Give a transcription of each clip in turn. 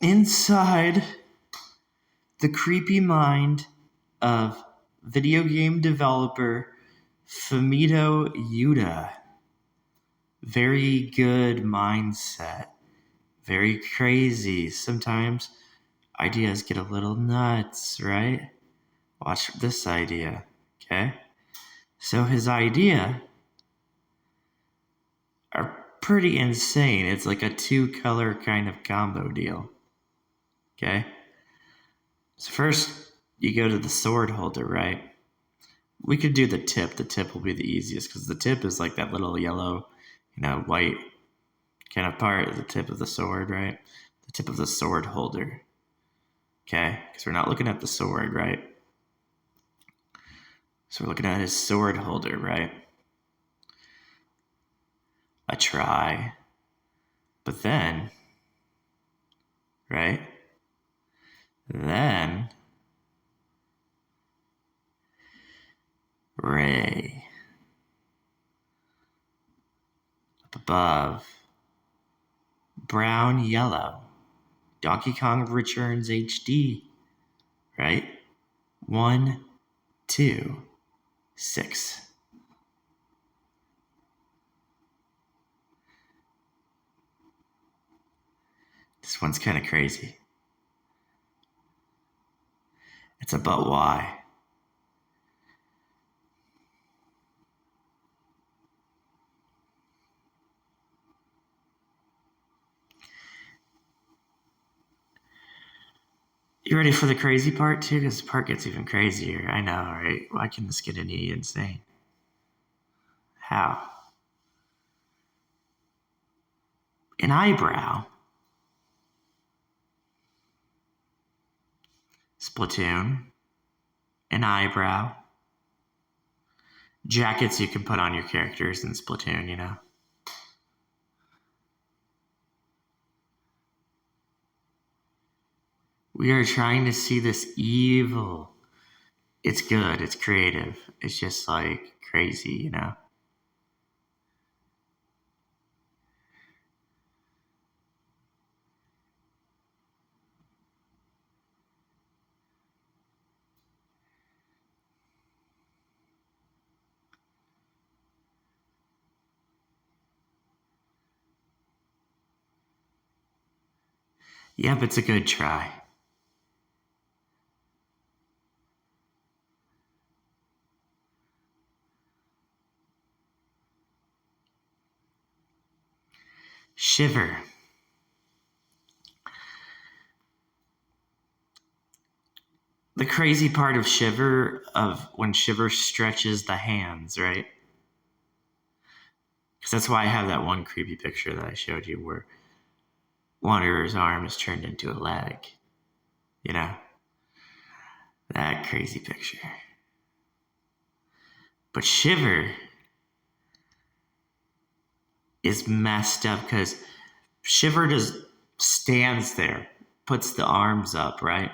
inside the creepy mind of video game developer Fumito Uda. Very good mindset. Very crazy. Sometimes ideas get a little nuts, right? Watch this idea, okay? So his idea are pretty insane. It's like a 2-color kind of combo deal, okay? So first, you go to the sword holder, right? We could do the tip. The tip will be the easiest because the tip is like that little yellow, white kind of part of the tip of the sword, right? The tip of the sword holder, okay? Because we're not looking at the sword, right? So we're looking at his sword holder, right? A try. But then, right? Then, Ray. Up above, brown, yellow. Donkey Kong Returns HD, right? 1, 2, 6. This one's kind of crazy. It's about why. You ready for the crazy part too? Because the part gets even crazier. I know, right? Why can this get any insane? How? An eyebrow. Splatoon. An eyebrow. Jackets you can put on your characters in Splatoon, We are trying to see this evil. It's good. It's creative. It's just like crazy, Yep, it's a good try. Shiver. The crazy part of Shiver, of when Shiver stretches the hands, right? Because that's why I have that one creepy picture that I showed you where Wanderer's arm is turned into a leg. That crazy picture. But Shiver is messed up because Shiver just stands there, puts the arms up, right?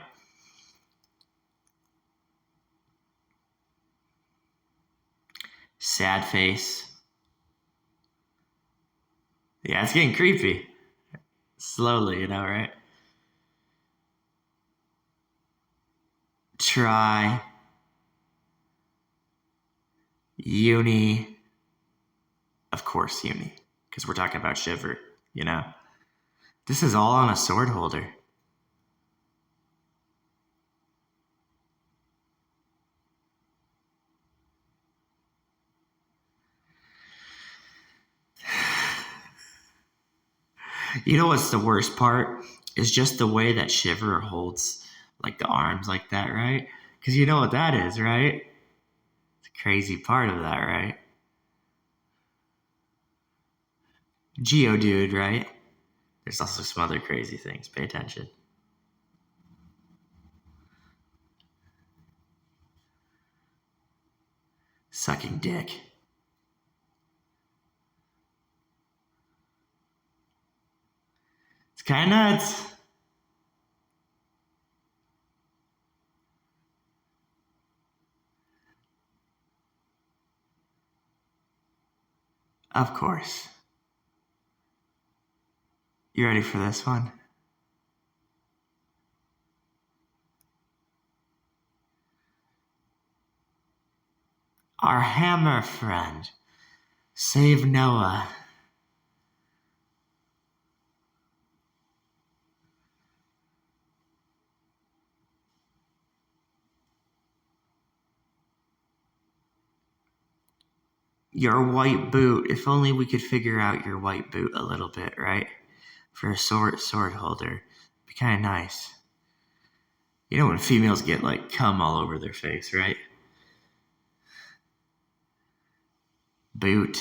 Sad face. Yeah, it's getting creepy. Slowly, right? Try. Uni. Of course, Uni. Because we're talking about Shiver, This is all on a sword holder. You know what's the worst part? Is just the way that Shiver holds like the arms like that, right? Because you know what that is, right? It's a crazy part of that, right? Geodude, right? There's also some other crazy things. Pay attention. Sucking dick. It's kind of nuts. Of course. You ready for this one? Our hammer friend. Save Noah. Your white boot. If only we could figure out your white boot a little bit, right? For a sword holder. It'd be kind of nice. You know when females get like cum all over their face, right? Boot.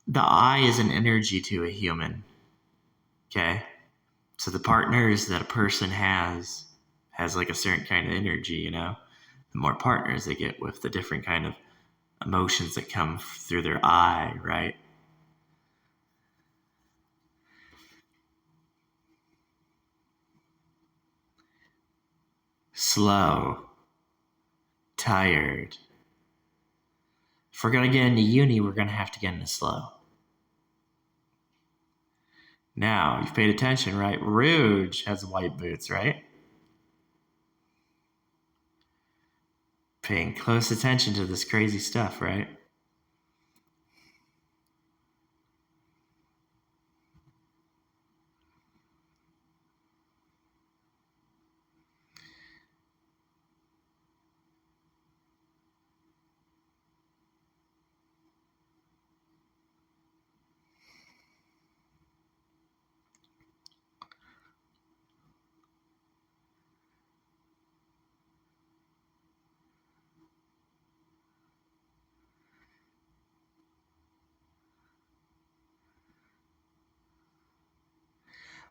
The eye is an energy to a human. Okay? So the partners that a person has like a certain kind of energy, you know? The more partners they get with, the different kind of emotions that come through their eye, right? Slow. Tired. If we're going to get into uni, we're going to have to get into slow. Now, you've paid attention, right? Rouge has white boots, right? Paying close attention to this crazy stuff, right?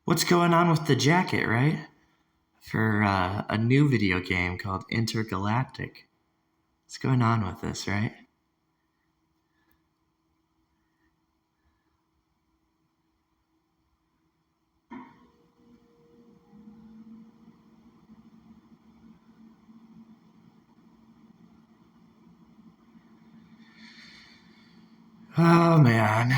What's going on with the jacket, right? For a new video game called Intergalactic. What's going on with this, right? Oh, man.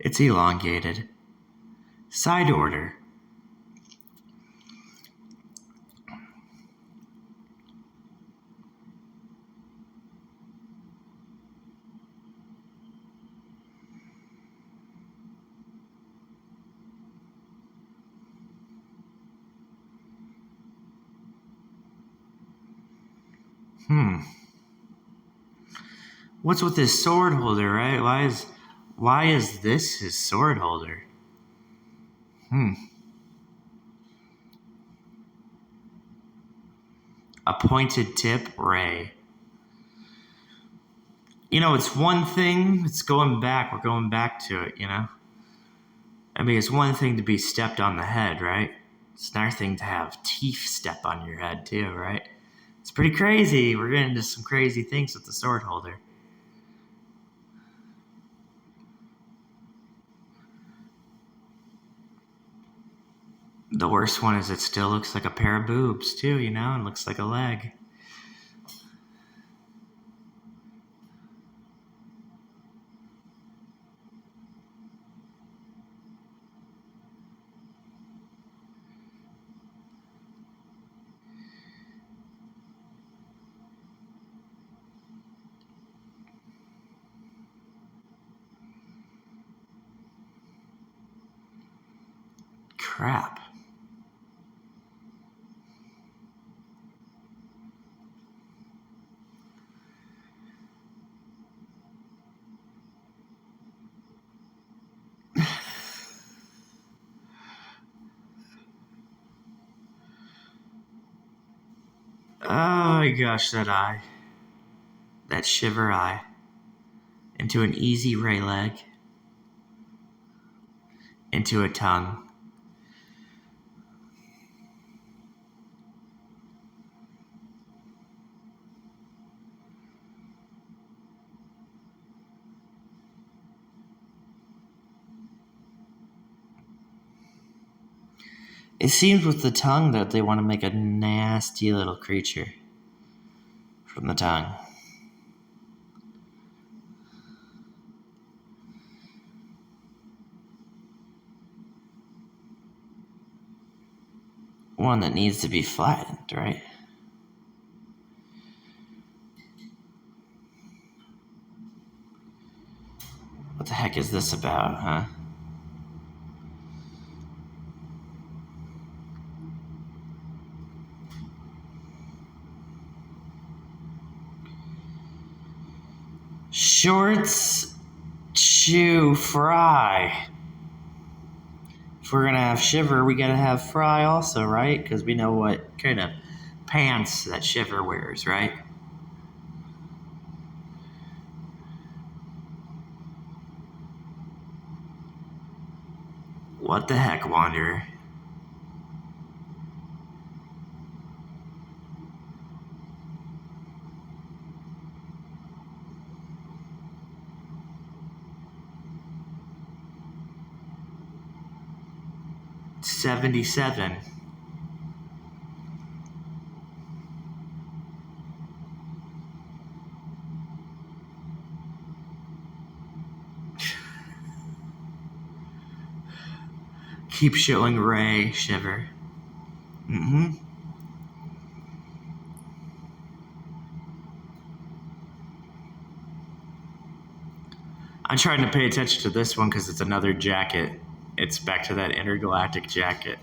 It's elongated. Side order. What's with this sword holder, right? Why is this his sword holder? A pointed tip, Ray. You know, it's one thing, it's going back, we're going back to it, you know? I mean, it's one thing to be stepped on the head, right? It's another thing to have teeth step on your head, too, right? It's pretty crazy. We're getting into some crazy things with the sword holder. The worst one is it still looks like a pair of boobs, too, you know? And looks like a leg. Crap. Oh my gosh, that eye. That shiver eye. Into an easy ray leg. Into a tongue. It seems with the tongue that they want to make a nasty little creature from the tongue. one that needs to be flattened, right? What the heck is this about, huh? Shorts, chew, fry. If we're gonna have Shiver, we gotta have Fry also, right? Because we know what kind of pants that Shiver wears, right? What the heck, Wanderer? $77. Keep showing Ray, Shiver. Mm-hmm. I'm trying to pay attention to this one because it's another jacket. It's back to that intergalactic jacket.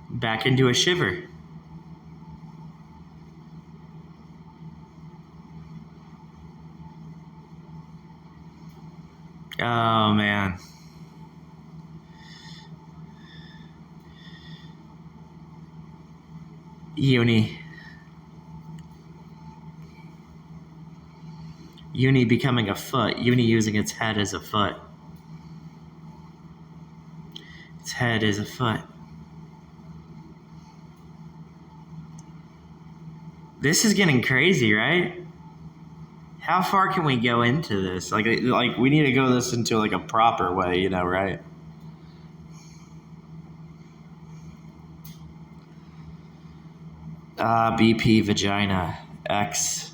Back into a Shiver. Oh, man. Uni becoming a foot. Uni using its head as a foot. Its head is a foot. This is getting crazy, right? How far can we go into this? Like we need to go this into like a proper way, you know, right? BP vagina X.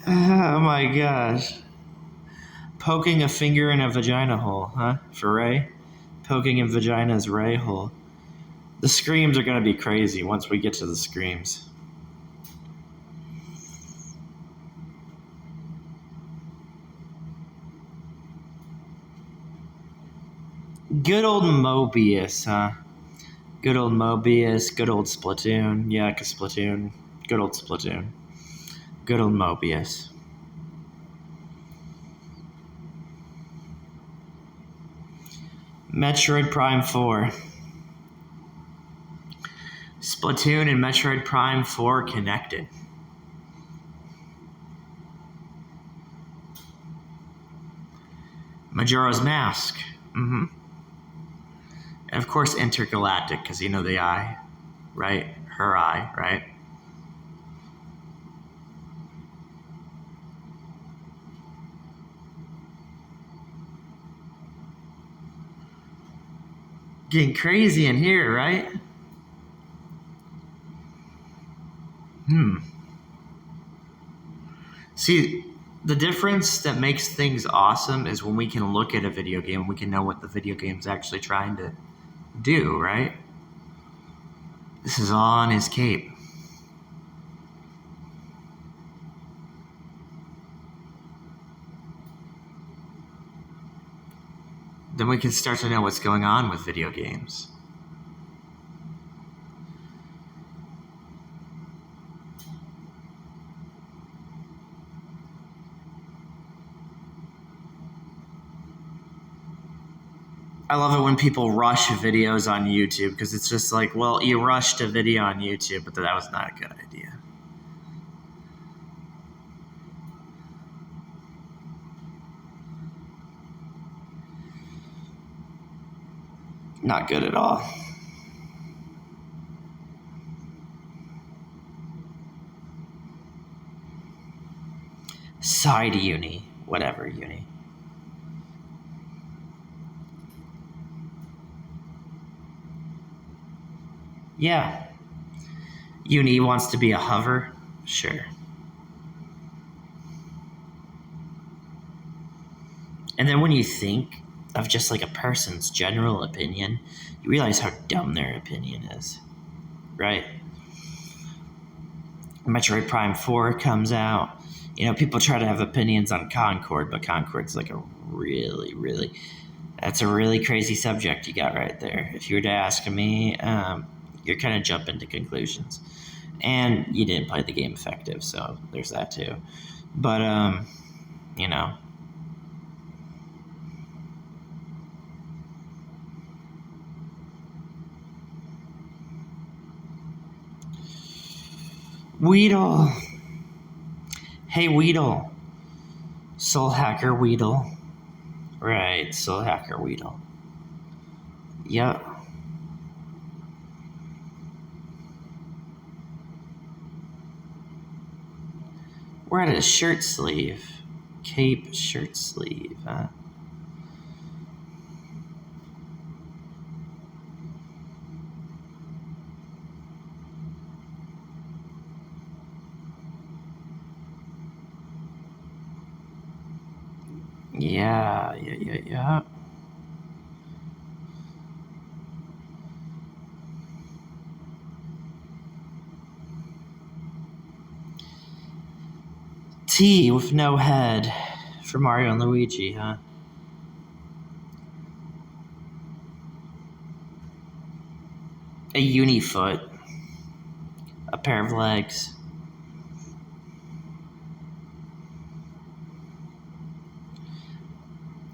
Oh my gosh. Poking a finger in a vagina hole, huh? For Ray? Poking in vagina's Ray hole. The screams are gonna be crazy once we get to the screams. Good old Mobius, huh? Good old Mobius, good old Splatoon. Yeah, Splatoon. Good old Splatoon. Good old Mobius. Metroid Prime 4. Splatoon and Metroid Prime 4 connected. Majora's Mask. Mm-hmm. And of course, intergalactic, because you know the eye, right? Her eye, right? Getting crazy in here, right? See, the difference that makes things awesome is when we can look at a video game, we can know what the video game's actually trying to do, right? This is all on his cape. Then we can start to know what's going on with video games. I love it when people rush videos on YouTube because it's just like, well, you rushed a video on YouTube, but that was not a good idea. Not good at all. Side uni. Whatever uni. Yeah. Uni wants to be a hover? Sure. And then when you think of just like a person's general opinion, you realize how dumb their opinion is, right? Metroid Prime 4 comes out. You know, people try to have opinions on Concord, but Concord's like a really, that's a really crazy subject you got right there. If you were to ask me, you're kind of jumping to conclusions. And you didn't play the game effective, so there's that too. But, you know. Weedle. Hey, Weedle. Soul Hacker Weedle. Right, Soul Hacker Weedle. Yep. We're at a shirt sleeve. Cape shirt sleeve, huh? Yeah. T with no head for Mario and Luigi, huh? A unifoot. A pair of legs.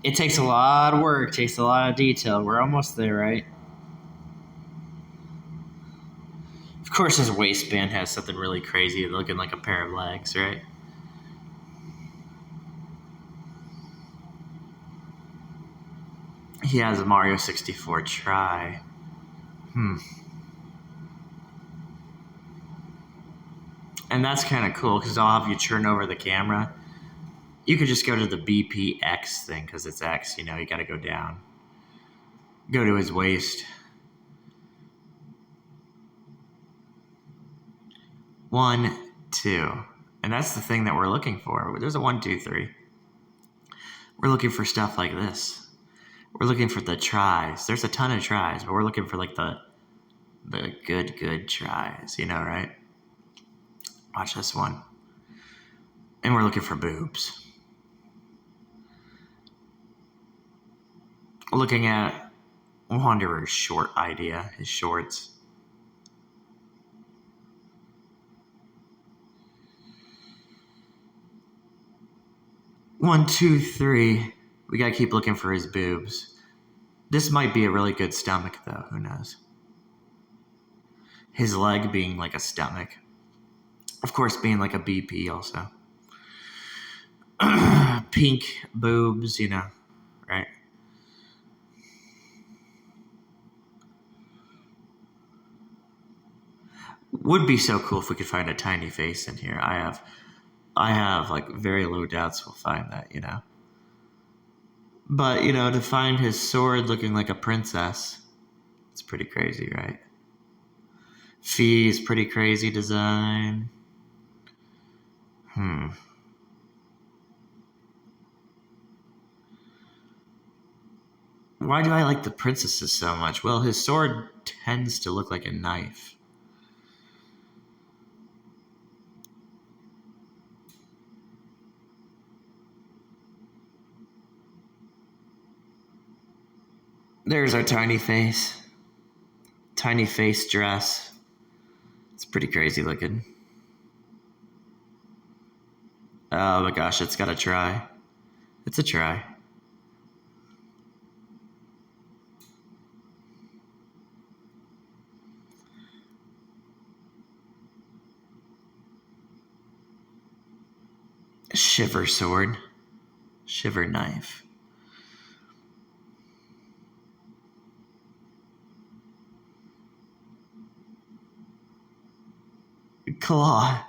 It takes a lot of work, takes a lot of detail. We're almost there, right? Of course, his waistband has something really crazy looking like a pair of legs, right? He has a Mario 64 try. And that's kind of cool because I'll have you turn over the camera. You could just go to the BPX thing because it's X, you know, you got to go down. Go to his waist. 1, 2. And that's the thing that we're looking for. There's a 1, 2, 3. We're looking for stuff like this. We're looking for the tries. There's a ton of tries, but we're looking for like the good tries, you know, right? Watch this one. And we're looking for boobs. Looking at Wanderer's short idea, his shorts. One, two, three. We gotta keep looking for his boobs. This might be a really good stomach, though. Who knows? His leg being like a stomach. Of course, being like a BP also. Pink boobs, you know, right? Would be so cool if we could find a tiny face in here. I have like very low doubts we'll find that, you know. But, you know, to find his sword looking like a princess, it's pretty crazy, right? Fee's pretty crazy design. Why do I like the princesses so much? Well, his sword tends to look like a knife. There's our tiny face. Tiny face dress. It's pretty crazy looking. Oh my gosh, it's got a try. It's a try. Shiver sword. Shiver knife. Claw.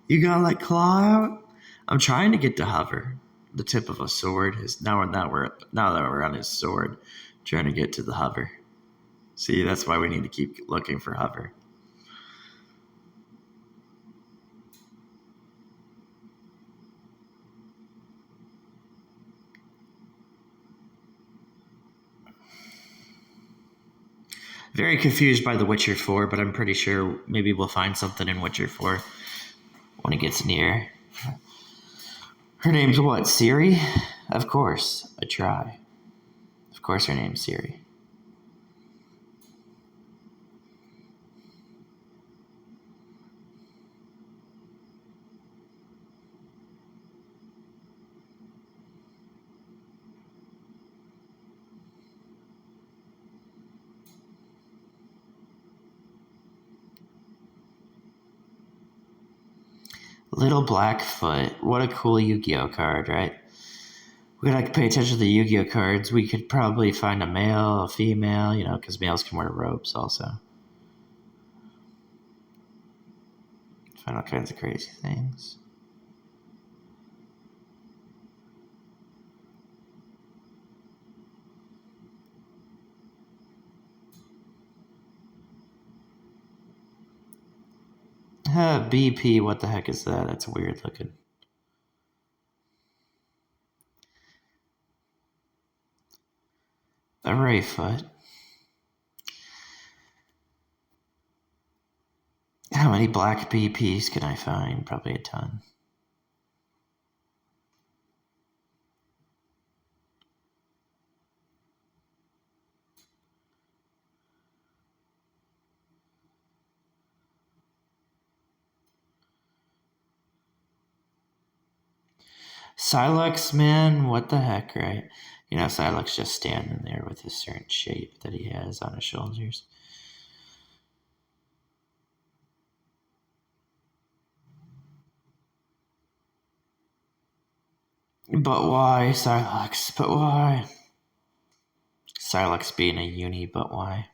You got like claw out? I'm trying to get to hover. The tip of a sword is now that we're on his sword, trying to get to the hover. See, that's why we need to keep looking for hover. Very confused by The Witcher 4, but I'm pretty sure maybe we'll find something in Witcher 4 when it gets near. Her name's what, Ciri? Of course, I try. Of course her name's Ciri. Little Blackfoot. What a cool Yu-Gi-Oh card, right? We gotta pay attention to the Yu-Gi-Oh cards. We could probably find a male, a female, because males can wear robes also. Find all kinds of crazy things. BP, what the heck is that? That's weird looking. A Rayfoot. How many black BPs can I find? Probably a ton. siLEnt, man, what the heck, right? siLEnt's just standing there with his certain shape that he has on his shoulders. But why, siLEnt? But why? siLENT being a uni, but why?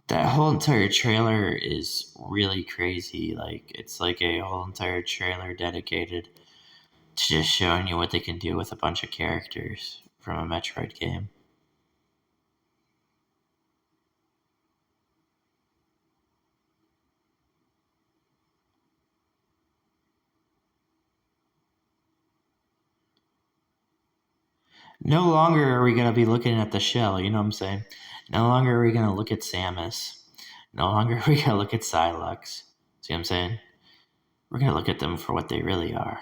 That whole entire trailer is really crazy. It's like a whole entire trailer dedicated to just showing you what they can do with a bunch of characters from a Metroid game. No longer are we going to be looking at the shell, you know what I'm saying? No longer are we going to look at Samus. No longer are we going to look at siLENT. See what I'm saying? We're going to look at them for what they really are.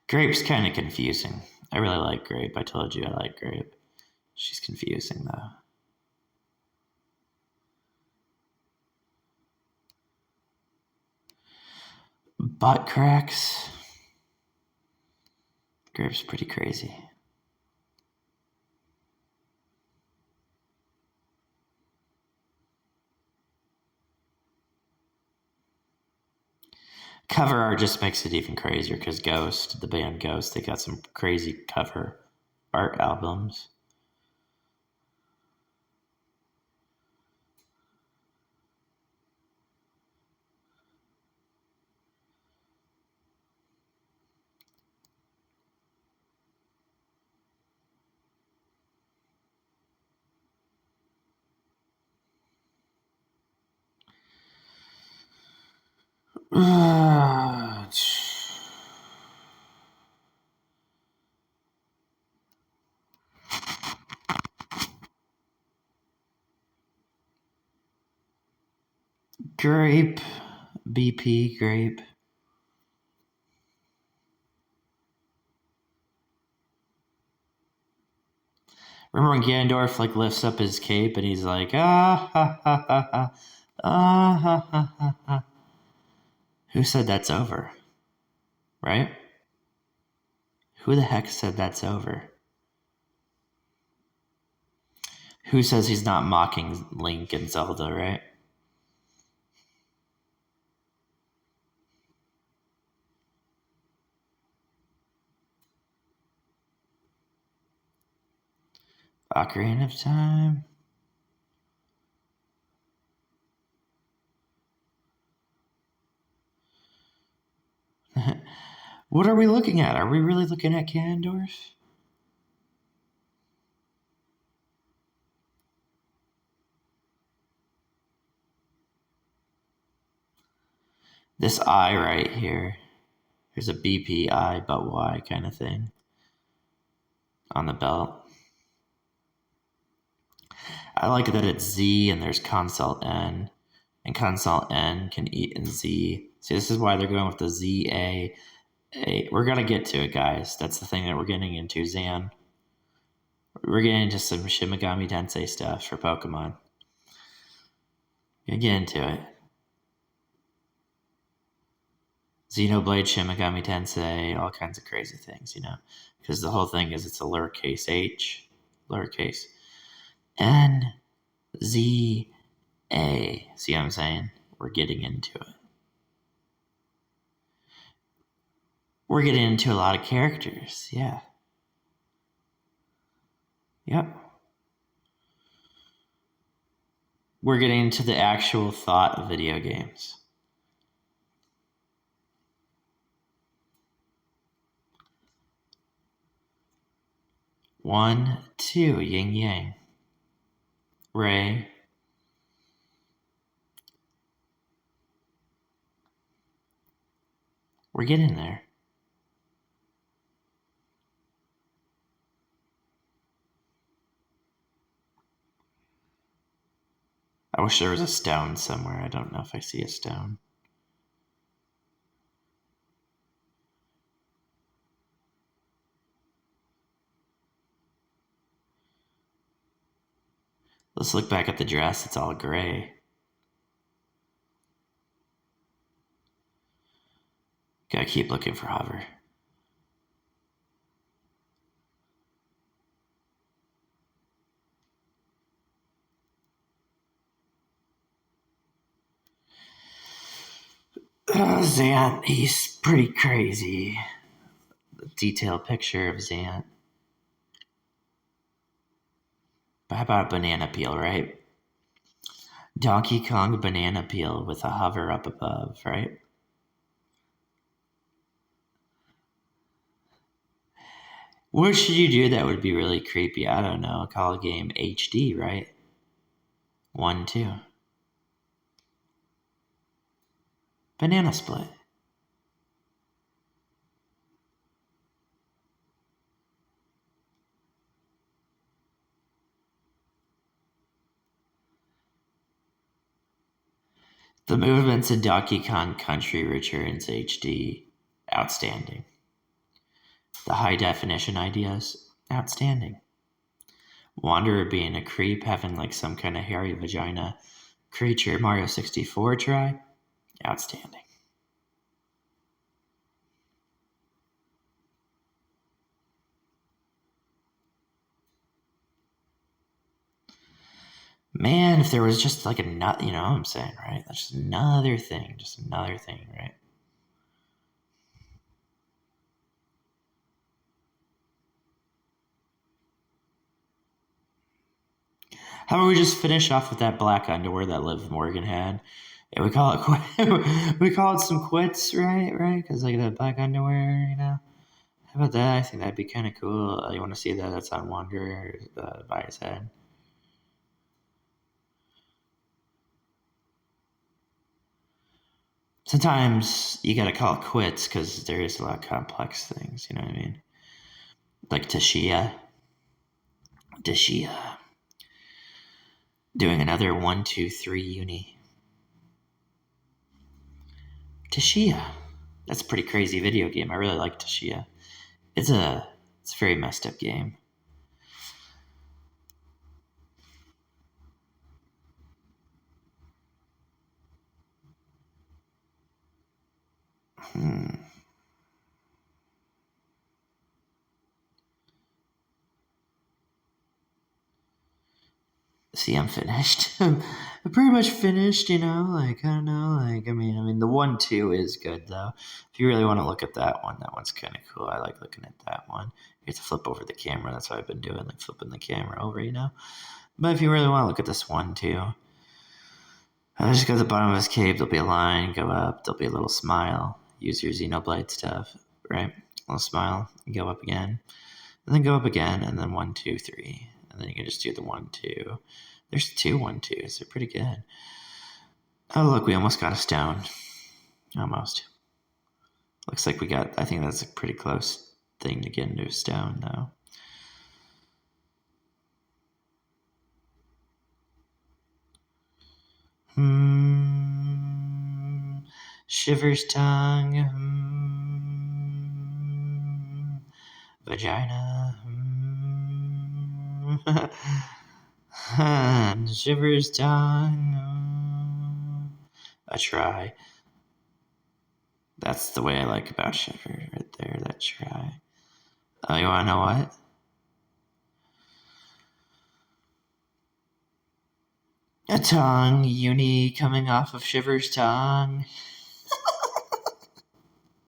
Grape's kind of confusing. I really like Grape. I told you I like Grape. She's confusing, though. Butt cracks. Grape's pretty crazy. Cover art just makes it even crazier because Ghost, the band Ghost, they got some crazy cover art albums. Grape. BP, Grape. Remember when Ganondorf lifts up his cape and he's like, ah ha ha ha ha, ah ha ha ha ha. Who said that's over? Right? Who the heck said that's over? Who says he's not mocking Link and Zelda, right? Ocarina of Time. What are we looking at? Are we really looking at Ganondorf? This I right here. There's a BPI but Y kind of thing on the belt. I like that it's Z and there's consult N. And consult N can eat in Z. See, this is why they're going with the ZA. We're going to get to it, guys. That's the thing that we're getting into, Zan. We're getting into some Shin Megami Tensei stuff for Pokemon. Gonna get into it. Xenoblade, Shin Megami Tensei, all kinds of crazy things, because the whole thing is it's a lowercase h, lowercase n, z, a. See what I'm saying? We're getting into it. We're getting into a lot of characters, yeah. Yep. We're getting into the actual thought of video games. One, two, yin yang. Ray. We're getting there. I wish there was a stone somewhere. I don't know if I see a stone. Let's look back at the dress. It's all gray. Gotta keep looking for hover. Zant, he's pretty crazy. The detailed picture of Zant. But how about a banana peel, right? Donkey Kong banana peel with a hover up above, right? What should you do that would be really creepy? I don't know. Call a game HD, right? 1, 2. Banana split. The movements in Donkey Kong Country Returns HD, outstanding. The high definition ideas, outstanding. Wanderer being a creep, having like some kind of hairy vagina creature, Mario 64 try, outstanding. Man, if there was just like a nut, you know what I'm saying, right? That's just another thing, right? How about we just finish off with that black underwear that Liv Morgan had? Yeah, we call it we call it some quits, right? Because like that black underwear, How about that? I think that'd be kind of cool. You want to see that? That's on Wanderer by his head. Sometimes you gotta call it quits because there is a lot of complex things. You know what I mean? Like Tashia doing another 1, 2, 3 uni. Tashia. That's a pretty crazy video game. I really like Tashia. It's a very messed up game. See, I'm finished. I'm pretty much finished, I don't know, I mean, the 1-2 is good, though. If you really want to look at that one's kind of cool. I like looking at that one. You have to flip over the camera. That's what I've been doing, like flipping the camera over, But if you really want to look at this 1-2, I'll just go to the bottom of his cape. There'll be a line, go up. There'll be a little smile. Use your Xenoblade stuff, right? A little smile. Go up again. And then go up again, and then 1, 2, 3. And then you can just do the 1-2. There's 2 1-2s. They're pretty good. Oh, look, we almost got a stone. Almost. Looks like I think that's a pretty close thing to get into a stone, though. Shiver's tongue. Vagina. Shiver's tongue. A try. That's the way I like about Shiver right there, that try. Oh, you wanna know what? A tongue, uni coming off of Shiver's tongue.